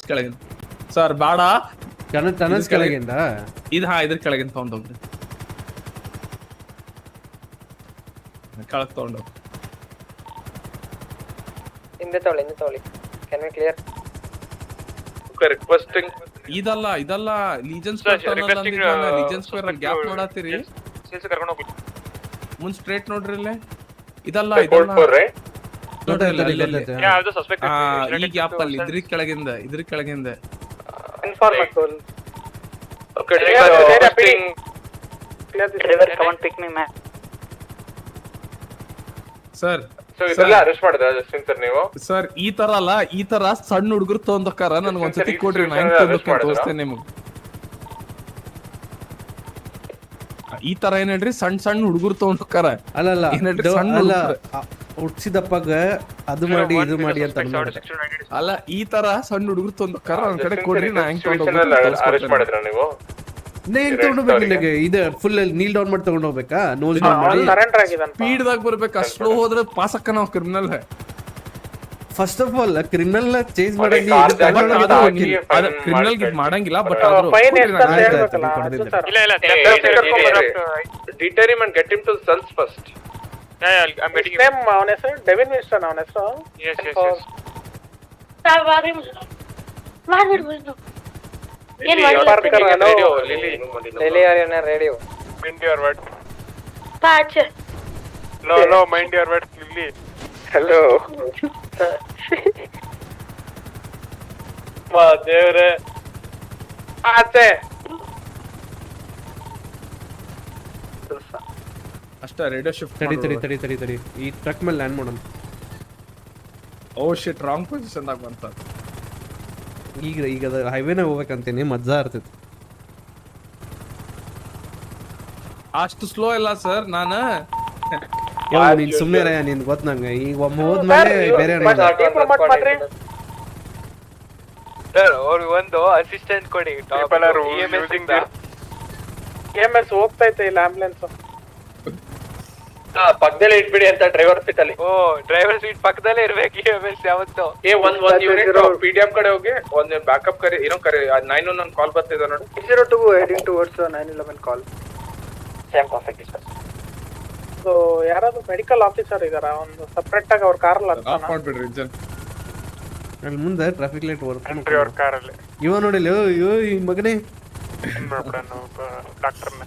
ಕೆಳಗಿಂದ ಸರ್ ಬೇಡ ಟನಲ್ಸ್ ಕೆಳಗಿಂದ ಇದ್ರ ಕೆಳಗಿಂದ ತಗೊಂಡೋಗ್ರಿ ಕೆಳಗ್ ತಗೊಂಡೋಗಿ ಹಿಂದೆ ತಗೊಳ್ಳಿ ಕ್ಯಾನ್ ವಿ ಕ್ಲಿಯರ್ ರಿಕ್ವೆಸ್ಟಿಂಗ್ ಇದಲ್ಲ legion square legion square gap ನೋಡತ್ತೀರಿ ಕರ್ಕೊಂಡು ಹೋಗಿ ಮುಂದ್ ಸ್ಟ್ರೇಟ್ ನೋಡ್ರಿ ಇಲ್ಲೇ ಇದಲ್ಲ ಈ ಗ್ಯಾಪ್ ಅಲ್ಲಿ ಇದ್ರ ಕೆಳಗಿಂದ ಇನ್ಫಾರ್ಮ್ ಓಕೆ ಸರ್ ಅರೆಸ್ಟ್ ಮಾಡಿದ್ರೆ ಜಸ್ಟಿನ್ ಸರ್ ನೀವು ಸರ್ ಈ ತರ ಸಣ್ಣ ಹುಡುಗರು ತಗೊಂಡಕ್ಕಾರ ನನ್ಗ ಒಂದ್ಸತಿ ಕೊಡ್ರಿ ನಾ ಹೆಂಗ್ ತೋರಿಸ್ತೇನೆ ನಿಮಗ್ ಈ ತರ ಏನ್ ಹೇಳ್ರಿ ಸಣ್ಣ ಹುಡುಗರು ತಗೊಂಡಕ್ಕಾರ ಅಲ್ಲ ಹುಡ್ಸಿದಪ್ಪಾಗ ಅದು ಮಾಡಿ ಇದು ಮಾಡಿ ಅಂತ ಅಲ್ಲ ಈ ತರ ಸಣ್ಣ ಹುಡುಗರು ತಗೊಂಡಕ್ಕಾರ ನನ್ ಕಡೆ ಕೊಡ್ರಿ ನಾ ಹೆಂಗ್ ಅರೆಸ್ಟ್ ಮಾಡಿದ್ರ ನೀವು ಹೆಂಗ್ ತಗೊಂಡೋಗ್ಬೇಕು ಇದು ಫುಲ್ ನೀಲ್ ಡೌನ್ ಮಾಡಿ ತಗೊಂಡ್ ಹೋಗ್ಬೇಕಾ ನೋಸ್ ಡೌನ್ ಮಾಡಿ ಸ್ಪೀಡ್ ದಾಗ ಬರ್ಬೇಕಾ ಸ್ಲೋ ಹೋದ್ರೆ ಪಾಸಕ್ಕ ನಾವು criminal first of all criminal change ಮಾಡಂಗಿ ಕ್ರಿಮಿನಲ್ ಮಾಡಂಗಿಲ್ಲ but detain and get him to cells first ಅವನ ಹೆಸರು ಡೆವಿನ್ ವಿನ್ಸ್ಟನ್ ಅವನ ಹೆಸರು radio mind your word Patch. no mind your words Lily hello ma devre ಆಚೆ ಅಷ್ಟ ರೇಡಿಯೋ ಶಿಫ್ಟ್ ತಡಿ ಈ ಟ್ರಕ್ ಮೇಲೆ ಲ್ಯಾಂಡ್ ಮಾಡೋಣ ಓ ಶಿಟ್ ರಾಂಗ್ ಪೊಸಿಷನ್ ದಾಗ ಬಂತ ಈಗ ಹೈವೇನ ಹೋಗ್ಬೇಕಂತೇನೆ ಮಜಾ ಇರ್ತೈತಿ ಅಷ್ಟು ಸ್ಲೋ ಇಲ್ಲ ಸರ್ ನಾನು ನೀನ್ ಸುಮ್ಮನೆ ನಿನ್ ಗೊತ್ತ ನಂಗೆ ಈಗ ಒಮ್ಮೆ ಹೋದ್ಮೇಲೆ ಬೇರೆ ಸರ್ ಅವ್ರಿಗೆ ಒಂದು ಅಸಿಸ್ಟೆಂಟ್ ಕೊಡಿ EMS ಹೋಗ್ತೈತೆ ಇಲ್ಲ ಆಂಬುಲೆನ್ಸ್ ಪಕ್ಕದಲ್ಲೇ ಇಟ್ಬಿಡಿ ಅಂತ ಡ್ರೈವರ್ ಸೀಟ್ ಅಲ್ಲಿ ಓ ಡ್ರೈವರ್ ಸೀಟ್ ಪಕ್ಕದಲ್ಲೇ ಇರ್ಬೇಕು EMS ಯಾವತ್ತು ಒಂದ್ ಯೂನಿಟ್ PDM ಕಡೆ ಹೋಗಿ ಒಂದ್ ಬ್ಯಾಕಪ್ ಕರೆ ಏನೋ ಕರೆ 911 ಕಾಲ್ ಬರ್ತಿದೆ ನೋಡಿ 02 heading towards 911 ಕಾಲ್ ಸೇಮ್ ಪರ್ಫೆಕ್ಟ್ ಸರ್ ಸೊ ಯಾರಾದ್ರೂ ಮೆಡಿಕಲ್ ಆಫೀಸರ್ ಇದಾರ ಒಂದು ಸಪರೇಟ್ ಆಗಿ ಅವ್ರ ಕಾರ್ ಆಫ್ ಮಾಡ್ಬಿಡ್ರಿ ಇಂಜನ್ ಅಲ್ಲಿ ಮುಂದೆ ಟ್ರಾಫಿಕ್ ಲೈಟ್ ವರ್ಕ್ ಅವ್ರ ಕಾರಲ್ಲಿ ಇವ ನೋಡಿಲ್ಲ ಅಯ್ಯೋ ಈ ಮಗನೇ ಡಾಕ್ಟರ್ನ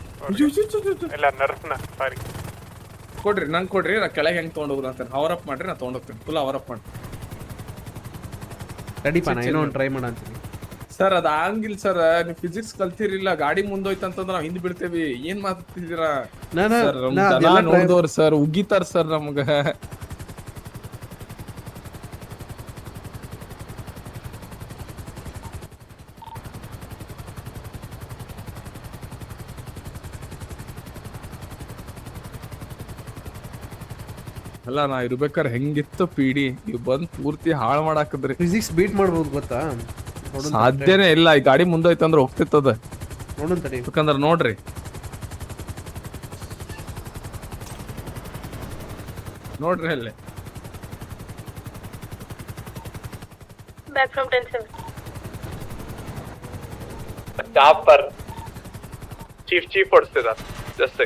ಇಲ್ಲ ನರ್ಸ್ನ ಸಾರಿ ಕೊಡ್ರಿ ನಂಗೆ ಕೊಡ್ರಿ ನಾ ಕೆಳಗೆ ಹೆಂಗ್ ತಗೊಂಡ್ ಹೋಗುದು ಅಂತ ಅವರ್ ಅಪ್ ಮಾಡ್ರಿ ನಾ ತಗೊಂಡ್ ಹೋಗ್ತೀನಿ ಫುಲ್ ಅವರ್ ಅಪ್ ಮಾಡಿ ರೆಡಿಪಾ ನಾ ಏನೋ ಒಂದು ಟ್ರೈ ಮಾಡ ಅಂತೀನಿ ಸರ್ ಅದ ಆಗಂಗಿಲ್ಲ ಸರ್ ನೀವು ಫಿಸಿಕ್ಸ್ ಕಲ್ತಿರಿಲ್ಲ ಗಾಡಿ ಮುಂದೋಯ್ತು ಅಂತಂದ್ರೆ ನಾವು ಹಿಂದ್ ಬಿಡ್ತೇವಿ ಏನ್ ಮಾತಾಡ್ತಿದ್ದೀರಾ ನೋಡಿದವ್ರು ಸರ್ ಉಗಿತಾರ ಸರ್ ನಮ್ಗ ಅಲ್ಲ ನಾ ಇರ್ಬೇಕಾರೆ ಹೆಂಗಿತ್ತು ಪಿಡಿ ನೀವು ಬಂದ್ ಪೂರ್ತಿ ಹಾಳು ಮಾಡಾಕದ್ರಿ ಫಿಸಿಕ್ಸ್ ಬೀಟ್ ಮಾಡ್ಬೋದು ಗೊತ್ತಾ ಸಾಧ್ಯನೇ ಇಲ್ಲ ಈ ಗಾಡಿ ಮುಂದೋಯ್ತಂದ್ರೆ ಹೋಗ್ತಿತ್ತದ ನೋಡೋಣ ತಡಿ ಯಾಕಂದ್ರೆ ನೋಡ್ರಿ ಅಲ್ಲೇ Back from 10-7. ಟಾಪರ್ ಚೀಫ್ ಓಡಿಸ್ತಿದ ಜಸ್ಟ್